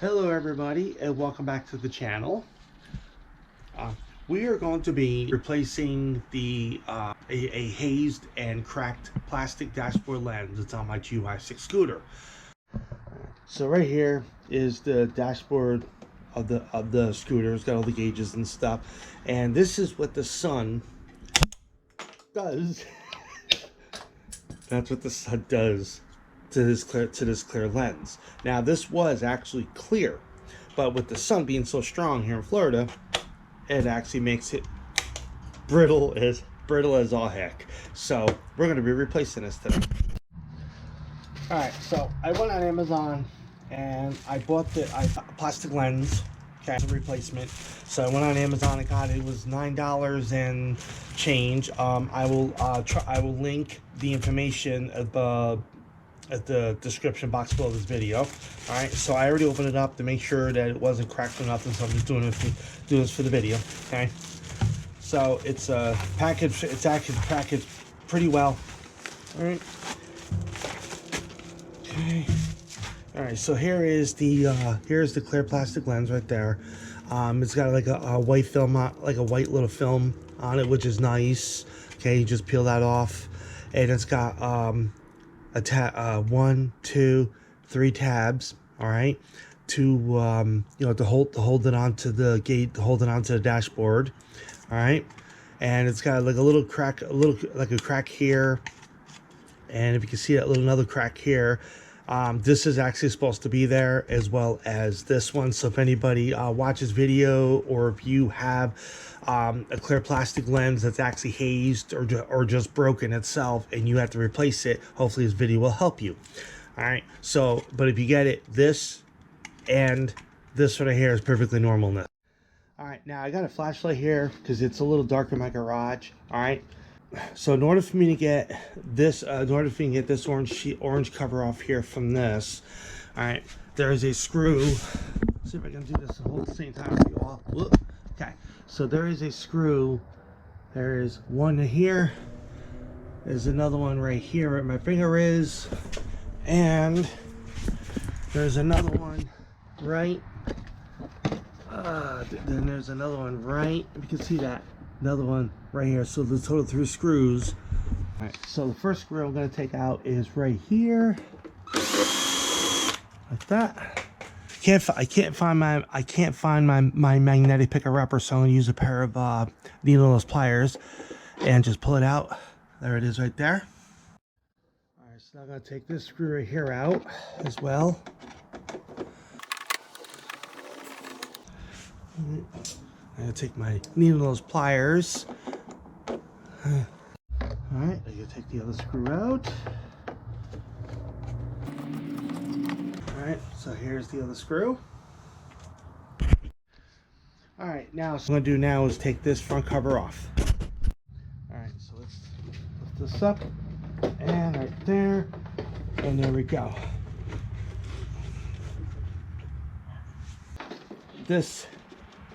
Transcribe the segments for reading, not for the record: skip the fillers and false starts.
Hello everybody and welcome back to the channel. We are going to be replacing the a hazed and cracked plastic dashboard lens that's on my GY6 Scooter. So right here is the dashboard of the scooter. It's got all the gauges and stuff, and this is what the sun does. That's what the sun does to this clear lens. Now this was actually clear, but with the sun being so strong here in Florida, it actually makes it brittle as all heck. So we're going to be replacing this today. All right, so I went on Amazon and I bought the plastic lens. Okay, as a replacement. So I went on Amazon and got it. It was $9 and change. I will link the information at the description box below this video. All right, so I already opened it up to make sure that it wasn't cracked or nothing, so I'm just doing this for the video. Okay, so it's packaged. It's actually packaged pretty well. All right. Okay. All right. So here's the clear plastic lens right there. It's got like a white film, like a white little film on it, which is nice. Okay, you just peel that off, and it's got a 1, 2, 3 tabs. All right, to to hold it onto the gate, to hold it onto the dashboard. All right, and it's got like a little crack, like a crack here, and if you can see that little another crack here. This is actually supposed to be there, as well as this one. So if anybody watches video, or if you have a clear plastic lens that's actually hazed or just broken itself and you have to replace it, hopefully this video will help you. All right, so but if you get it, this and this right here is perfectly normal. All right, now I got a flashlight here because it's a little dark in my garage. All right, so in order for me to get this, orange cover off here from this, all right, there is a screw. Let's see if I can do this all at the same time for you all. Whoop. Okay, so there is a screw. There is one here. There's another one right here where my finger is, and there's another one right. Then there's another one right. You can see that. Another one right here. So the total 3 screws. All right, so the first screw I'm going to take out is right here, like that. I can't find my magnetic picker upper, so I'm going to use a pair of needleless pliers and just pull it out. There it is right there. All right, so now I'm going to take this screw right here out as well. I'm going to take my needleless pliers. Alright, I'm going to take the other screw out. Alright, so here's the other screw. Alright, now so what I'm going to do now is take this front cover off. Alright, so let's lift this up. And right there. And there we go. This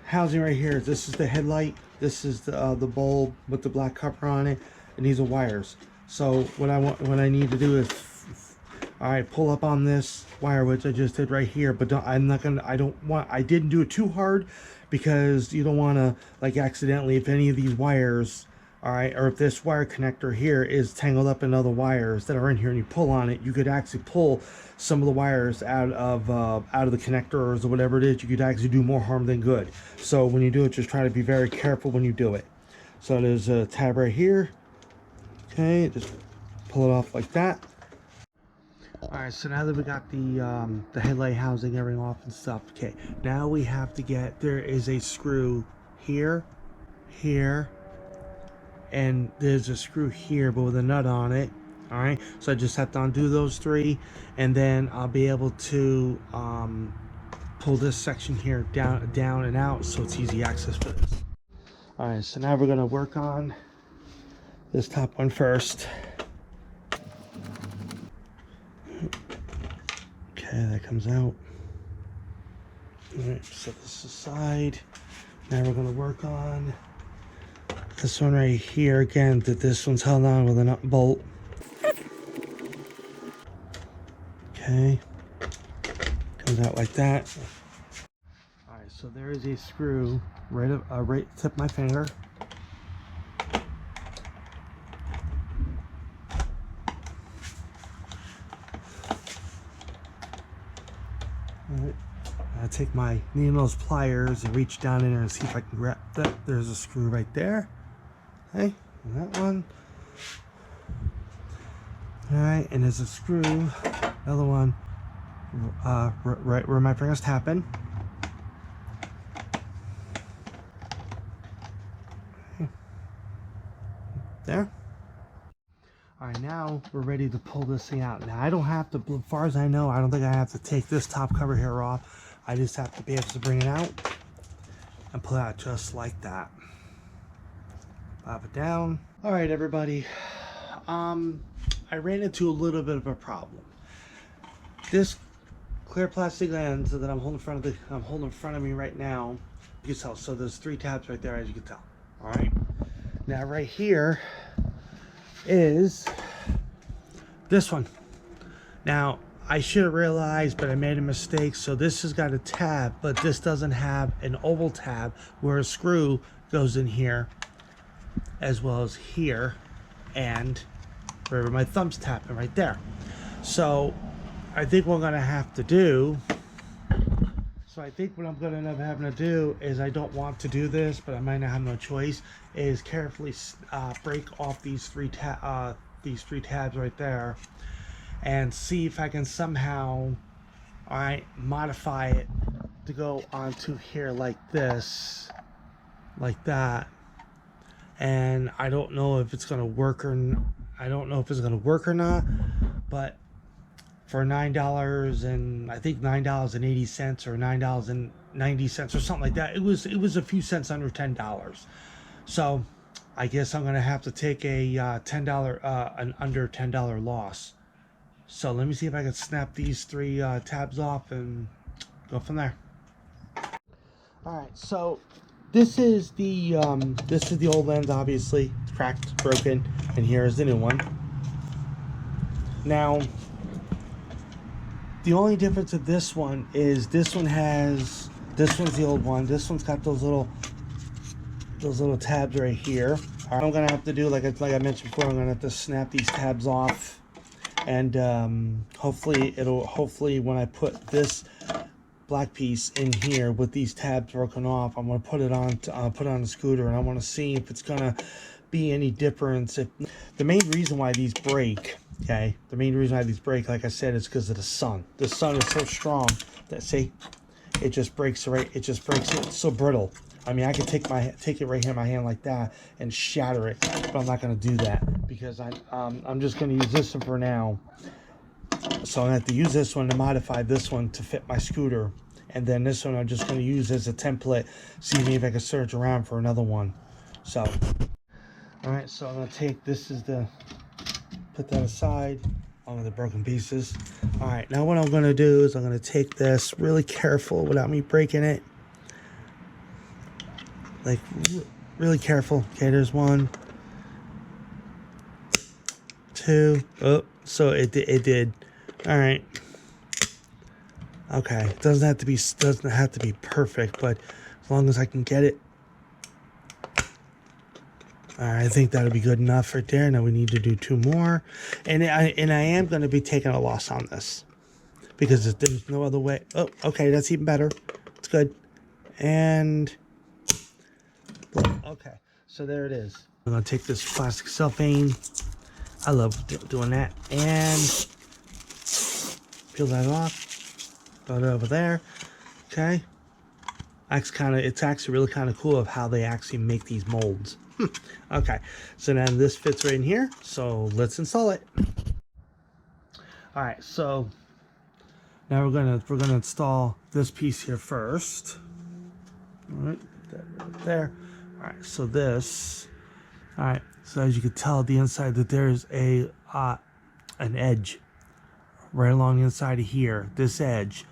housing right here, this is the headlight, this is the bulb with the black cover on it, and these are wires. So what I need to do is, all right, pull up on this wire, which I just did right here, but I didn't do it too hard, because you don't want to like accidentally, if any of these wires, all right, or if this wire connector here is tangled up in other wires that are in here and you pull on it, you could actually pull some of the wires out of the connectors or whatever it is. You could actually do more harm than good. So when you do it, just try to be very careful when you do it. So there's a tab right here. Okay, just pull it off like that. All right, so now that we got the headlight housing, everything off and stuff, okay, now we have to get, there is a screw here, here, and there's a screw here but with a nut on it. All right, so I just have to undo those 3, and then I'll be able to pull this section here down and out, so it's easy access for this. All right, so now we're going to work on this top one first. Okay, that comes out. All right, set this aside. Now we're going to work on this one right here again. That this one's held on with a nut bolt. Okay, comes out like that. All right, so there is a screw right tip of my finger. All right, I take my needle pliers and reach down in there and see if I can grab that. There's a screw right there. Okay, and that one. All right, and there's a screw, another one, right where my finger's tapping. Okay. There. All right, now we're ready to pull this thing out. Now I don't have to, as far as I know, I don't think I have to take this top cover here off. I just have to be able to bring it out and pull it out just like that. Pop it down. All right, everybody. I ran into a little bit of a problem. This clear plastic lens that I'm holding in front of me right now, you can tell. So there's 3 tabs right there, as you can tell. All right. Now right here is this one. Now I should have realized, but I made a mistake. So this has got a tab, but this doesn't have an oval tab where a screw goes in here, as well as here, and wherever my thumb's tapping right there. So I think what I'm gonna have to do, what I'm gonna end up having to do is, I don't want to do this, but I might not have no choice, is carefully break off these three tabs right there and see if I can somehow, all right, modify it to go onto here like this, like that. And I don't know if it's gonna work or not, but for $9 and I think $9.80 or $9.90 or something like that, it was a few cents under $10. So I guess I'm gonna have to take a an under $10 loss. So let me see if I can snap these 3 tabs off and go from there. All right, so this is the old lens. Obviously it's cracked, broken, and here is the new one. Now the only difference of this one is this one's the old one. This one's got those little tabs right here. All right, I'm gonna have to do, like I mentioned before, I'm gonna have to snap these tabs off, and hopefully when I put this black piece in here with these tabs broken off, I'm gonna put it on the scooter, and I want to see if it's gonna be any difference. If the main reason why these break, okay, like I said, is because of the sun. The sun is so strong that, see, it just breaks it. It's so brittle. I mean, I could take it right here in my hand like that and shatter it, but I'm not going to do that because I'm just going to use this one for now. So I'm going to have to use this one to modify this one to fit my scooter, and then this one I'm just going to use as a template, see if I can search around for another one. So all right, so I'm going to take this, put that aside, all of the broken pieces. All right, now what I'm going to do is I'm going to take this really careful without me breaking it. Like, really careful. Okay, there's 1, 2. Oh, so it did. All right. Okay, it doesn't have to be perfect, but as long as I can get it. All right, I think that'll be good enough right there. Now we need to do 2 more, and I am going to be taking a loss on this because there's no other way. Oh, okay, that's even better. It's good. And okay, so there it is. I'm going to take this plastic cellophane. I love doing that, and peel that off. Throw it over there. Okay. It's actually really kind of cool of how they actually make these molds. Okay, so now this fits right in here, so let's install it. All right, so now we're gonna install this piece here first. All right, that right there. All right, so this. All right, so as you can tell, the inside that there's an edge right along the inside of here. This edge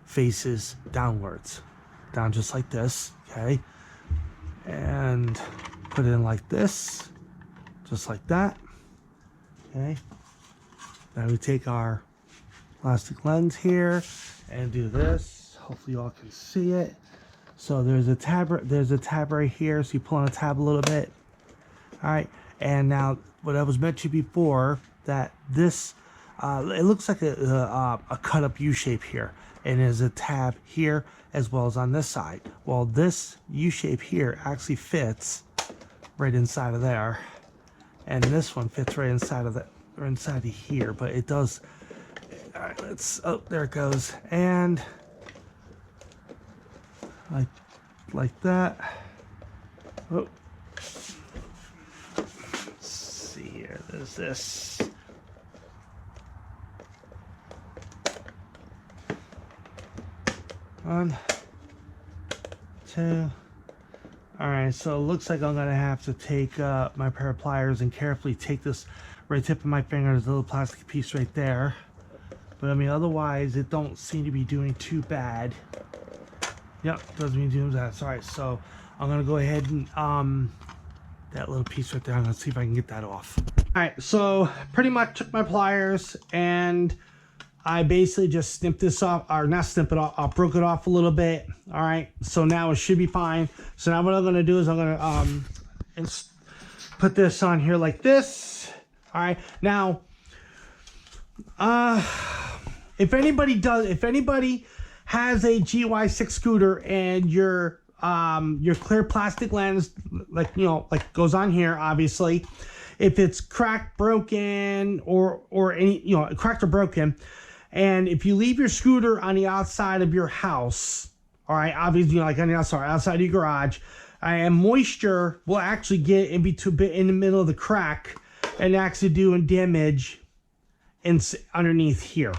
faces downwards, down just like this. Okay, and put it in like this, just like that. Okay. Now we take our plastic lens here and do this. Hopefully you all can see it. So there's a tab right here, so you pull on the tab a little bit. All right, and now what I was mentioning before, that this it looks like a cut up U shape here, and there's a tab here as well as on this side. Well, this U shape here actually fits right inside of there, and this one fits right inside of that, or inside of here, but it does. All right, let's, oh, there it goes, and like that. Oh, let's see here, there's this. One, two. All right, so it looks like I'm gonna have to take my pair of pliers and carefully take this right tip of my finger. There's a little plastic piece right there, but I mean, otherwise it don't seem to be doing too bad. Yep, doesn't mean doing that. All right, so I'm gonna go ahead and that little piece right there, I'm gonna see if I can get that off. All right, so pretty much took my pliers and I basically just snipped this off, or not snip it off, I broke it off a little bit. All right, so now it should be fine. So now what I'm gonna do is I'm gonna put this on here like this. All right, now, if anybody has a GY6 Scooter and your clear plastic lens, like, you know, like goes on here, obviously, if it's cracked, broken, or any, you know, cracked or broken, and if you leave your scooter on the outside of your house, all right, obviously, you know, like on the outside of your garage, and moisture will actually get in the middle of the crack and actually doing damage underneath here.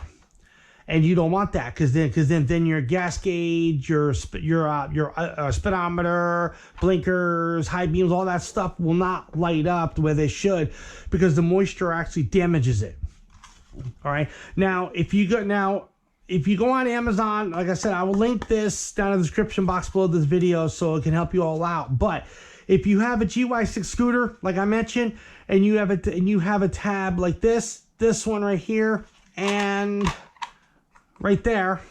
And you don't want that, because then your gas gauge, your speedometer, blinkers, high beams, all that stuff will not light up the way they should, because the moisture actually damages it. All right. Now, if you go on Amazon, like I said, I will link this down in the description box below this video so it can help you all out. But if you have a GY6 Scooter, like I mentioned, and you have a tab like this one right here, and right there,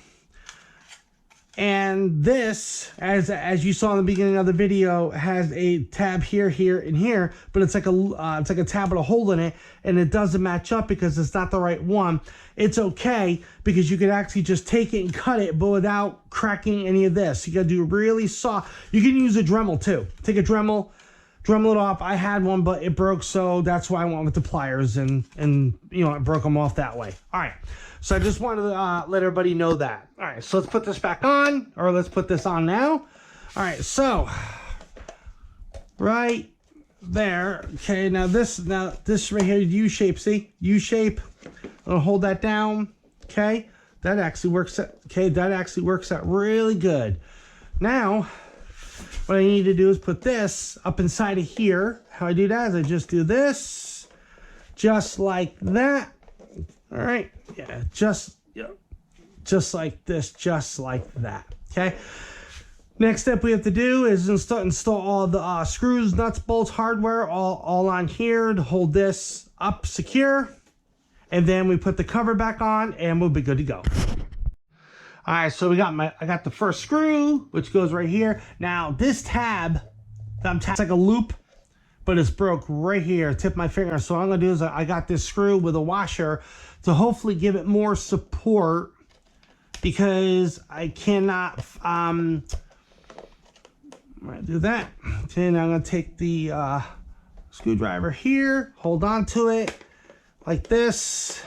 and this, as you saw in the beginning of the video, has a tab here, and here, but it's like a tab with a hole in it, and it doesn't match up because it's not the right one. It's okay, because you could actually just take it and cut it, but without cracking any of this. You gotta do really soft. You can use a Dremel too. Take a Dremel it off. I had one, but it broke, so that's why I went with the pliers, and you know, I broke them off that way. All right. So I just wanted to let everybody know that. All right, so let's put this back on, or let's put this on now. All right, so right there. Okay, now this right here, U shape. See, U shape. I'm gonna hold that down. Okay, that actually works. That actually works out really good. Now, what I need to do is put this up inside of here. How I do that is I just do this, just like that. All right, yeah, just like this, just like that. Okay. Next step we have to do is install all the screws, nuts, bolts, hardware, all on here to hold this up secure, and then we put the cover back on, and we'll be good to go. All right, so I got the first screw, which goes right here. Now this tab, it's like a loop, but it's broke right here, tip of my finger. So what I'm gonna do is I got this screw with a washer to hopefully give it more support, because I cannot, I'm gonna do that. Then I'm gonna take the screwdriver here, hold on to it like this.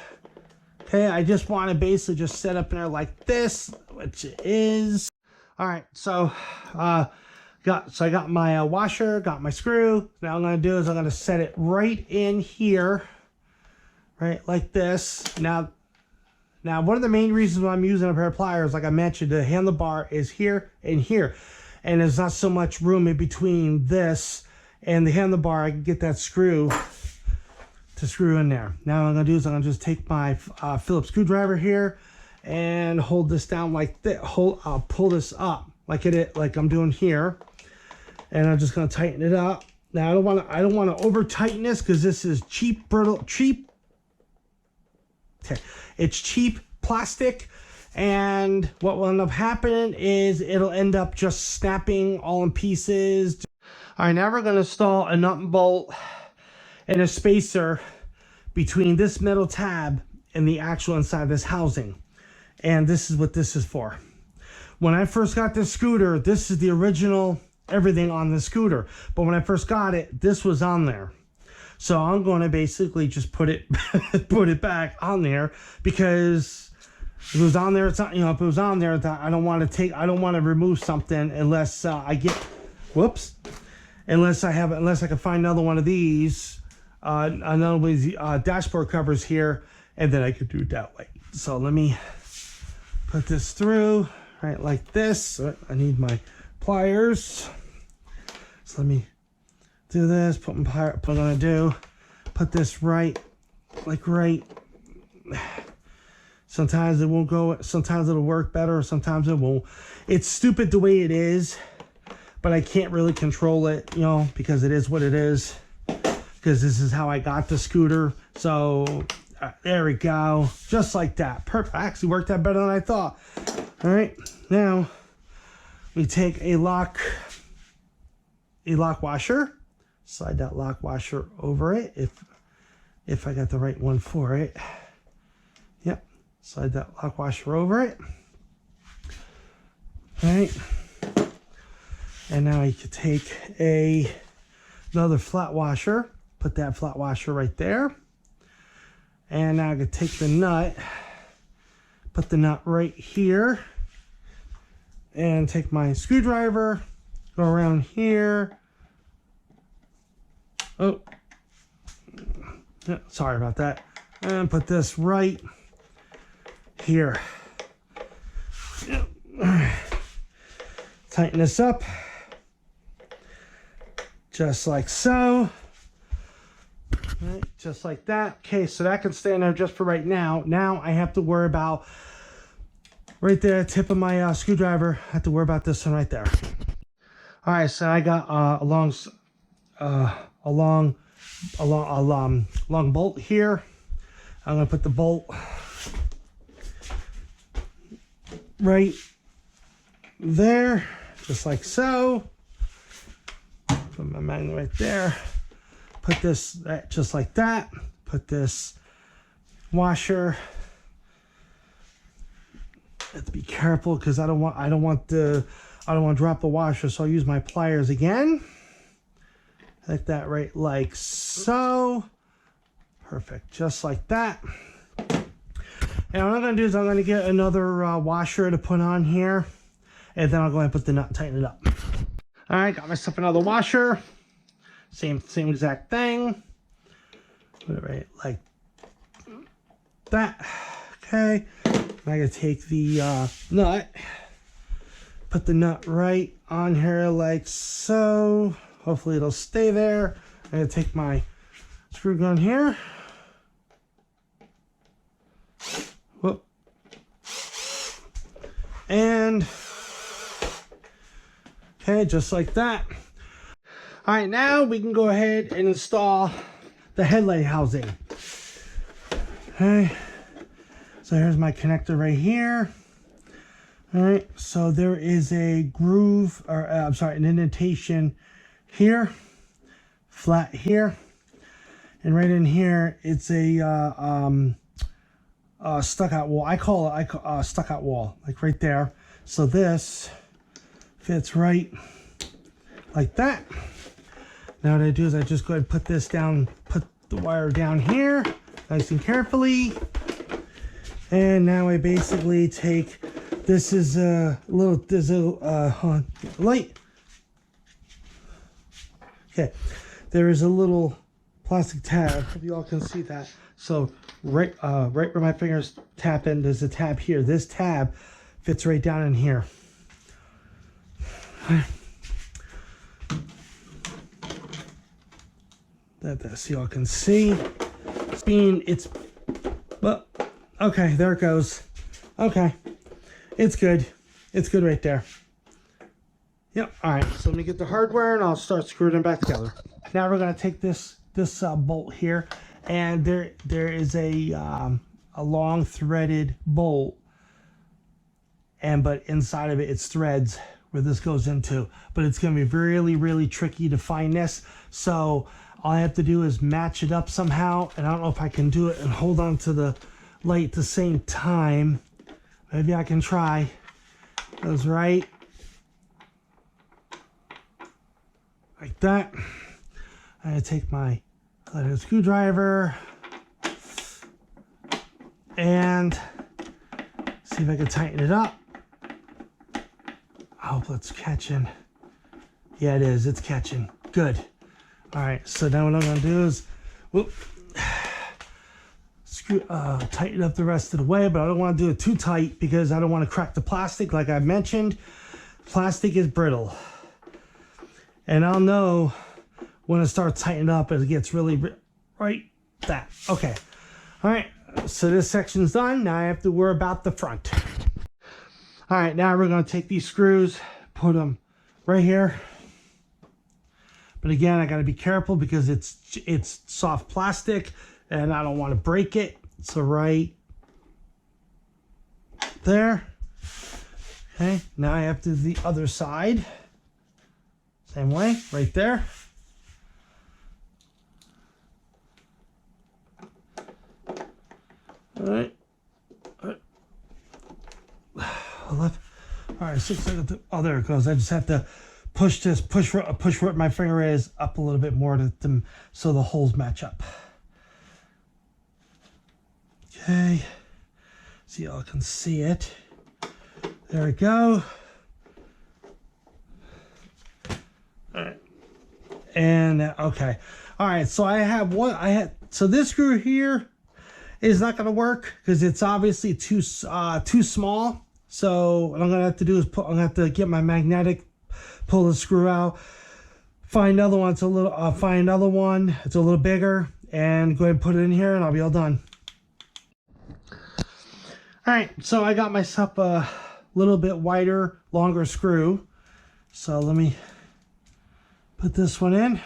Okay, I just want to basically just set up in there like this, which it is. All right, so I got my washer, got my screw. Now what I'm gonna do is I'm gonna set it right in here, right like this. Now one of the main reasons why I'm using a pair of pliers, like I mentioned, the handlebar is here and here, and there's not so much room in between this and the handlebar. I can get that screw to screw in there. Now what I'm gonna do is I'm gonna just take my Phillips screwdriver here and hold this down like this. I'll pull this up like I'm doing here, and I'm just gonna tighten it up. Now I don't want to over tighten this, because this is cheap, brittle, cheap. Okay, it's cheap plastic, And what will end up happening is it'll end up just snapping all in pieces. All right, now we're going to install a nut and bolt and a spacer between this metal tab and the actual inside of this housing. And this is what this is for. When I first got this scooter, this is the original everything on the scooter. But when I first got it, this was on there. So I'm going to basically just put it put it back on there, because if it was on there, it's not, you know, if it was on there, I don't want to remove something unless I get, unless I can find another one of these, another one of these dashboard covers here, and then I could do it that way. So let me put this through right like this. I need my pliers. So let me do this. Put my pliers. What I'm gonna do, put this right, like right. Sometimes it won't go. Sometimes it'll work better. Sometimes it won't. It's stupid the way it is, but I can't really control it, you know, because it is what it is. Because this is how I got the scooter. So there we go, just like that. Perfect. Actually worked out better than I thought. All right, now we take a lock washer, slide that lock washer over it, if I got the right one for it. Yep, slide that lock washer over it. All right, and now you could take another flat washer, put that flat washer right there, and now I could take the nut, put the nut right here, and take my screwdriver, go around here. Oh, yeah, sorry about that. And put this right here. Tighten this up, just like so. Right, just like that. Okay, so that can stand there just for right now. Now I have to worry about right there, tip of my screwdriver. I have to worry about this one right there. All right, so I got a long bolt here. I'm gonna put the bolt right there, just like so. Put my magnet right there. Put this just like that. Put this washer. Have to be careful because I don't want to drop the washer, so I'll use my pliers again. Like that, right, like so. Perfect, just like that. And what I'm gonna do is I'm gonna get another washer to put on here, and then I'll go ahead and put the nut and tighten it up. All right, got myself another washer. Same exact thing. Put it right like that. Okay. I'm gonna take the nut, put the nut right on here like so. Hopefully it'll stay there. I'm gonna take my screw gun here. Whoop. And okay, just like that. All right, now we can go ahead and install the headlight housing. Okay, so here's my connector right here. All right, so there is a groove, or I'm sorry, an indentation here, flat here, and right in here it's a stuck out wall. I call it stuck out wall, like right there. So this fits right like that. Now what I do is I just go ahead and put this down, put the wire down here, nice and carefully. And now I basically take, this is a little, light. Okay, there is a little plastic tab, if you all can see that. So right where my fingers tap in, there's a tab here. This tab fits right down in here. That so y'all can see. Well, okay, there it goes. Okay, it's good. It's good right there. Yep. All right. So let me get the hardware and I'll start screwing them back together. Now we're gonna take this bolt here, and there is a long threaded bolt but inside of it, it's threads where this goes into. But it's going to be really, really tricky to find this. So all I have to do is match it up somehow. And I don't know if I can do it and hold on to the light at the same time. Maybe I can try. Goes right. Like that. I'm going to take my screwdriver and see if I can tighten it up. I hope it's catching. Yeah, it is. It's catching. Good. All right. So now what I'm going to do is tighten up the rest of the way, but I don't want to do it too tight because I don't want to crack the plastic. Like I mentioned, plastic is brittle. And I'll know when it starts tightening up, it gets really right. That. Okay. All right. So this section's done. Now I have to worry about the front. All right. Now we're going to take these screws, put them right here. But again, I got to be careful because it's soft plastic and I don't want to break it. So right there. Okay. Now I have to do the other side. Same way, right there. All right. All right, 6 seconds. Oh, there it goes. I just have to push this, push where my finger is up a little bit more so the holes match up. Okay. So y'all can see it. There we go. All right. And okay. All right. So I have one. So this screw here is not going to work because it's obviously too small. So what I'm going to have to do is I'm going to have to get my magnetic, pull the screw out, find another one. It's a little. Find another one. It's a little bigger, and go ahead and put it in here, and I'll be all done. All right. So I got myself a little bit wider, longer screw. So let me put this one in.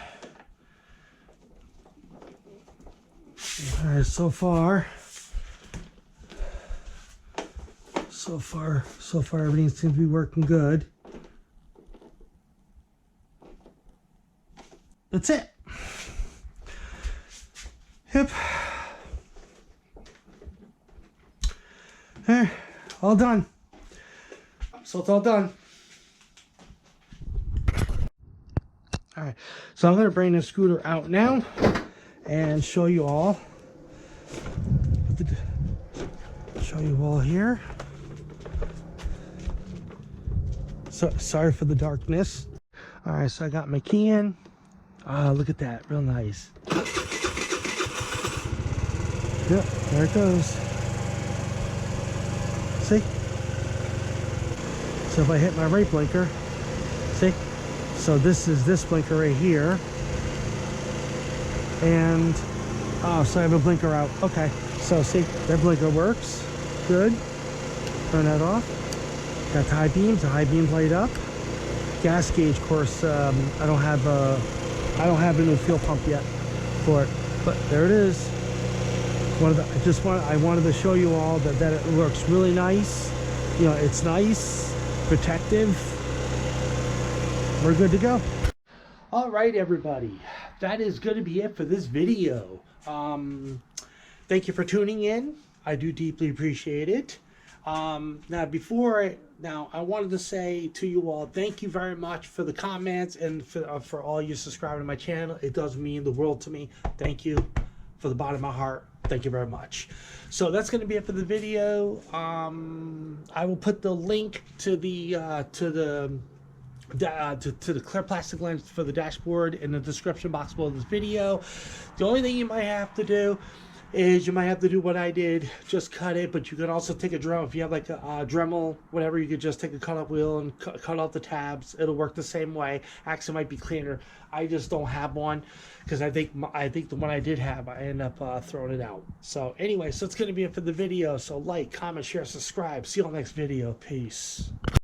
All right, so far everything seems to be working good. That's it. Yep. There, all done. So it's all done. All right, so I'm going to bring the scooter out now and show you all. Show you all here. So sorry for the darkness. All right, so I got my key in. Look at that, real nice. Yep, there it goes. See? So if I hit my right blinker, see? So this is this blinker right here. And, so I have a blinker out. Okay, so see, that blinker works. Good. Turn that off. Got the high beams light up. Gas gauge, of course, I don't have a new fuel pump yet for it, but there it is. I wanted to show you all that it works really nice. You know, it's nice, protective. We're good to go. All right, everybody, that is going to be it for this video. Thank you for tuning in. I do deeply appreciate it. Now I wanted to say to you all, thank you very much for the comments and for all you subscribing to my channel. It does mean the world to me. Thank you for the bottom of my heart. Thank you very much. So that's going to be it for the video. I will put the link to the clear plastic lens for the dashboard in the description box below this video. The only thing you might have to do is you might have to do what I did, just cut it, but you can also take a Dremel. If you have like a Dremel, whatever, you could just take a cut-up wheel and cut out the tabs. It'll work the same way. Actually, it might be cleaner. I just don't have one because I think the one I did have, I end up throwing it out. So anyway, so it's going to be it for the video. So like, comment, share, subscribe. See you on the next video. Peace.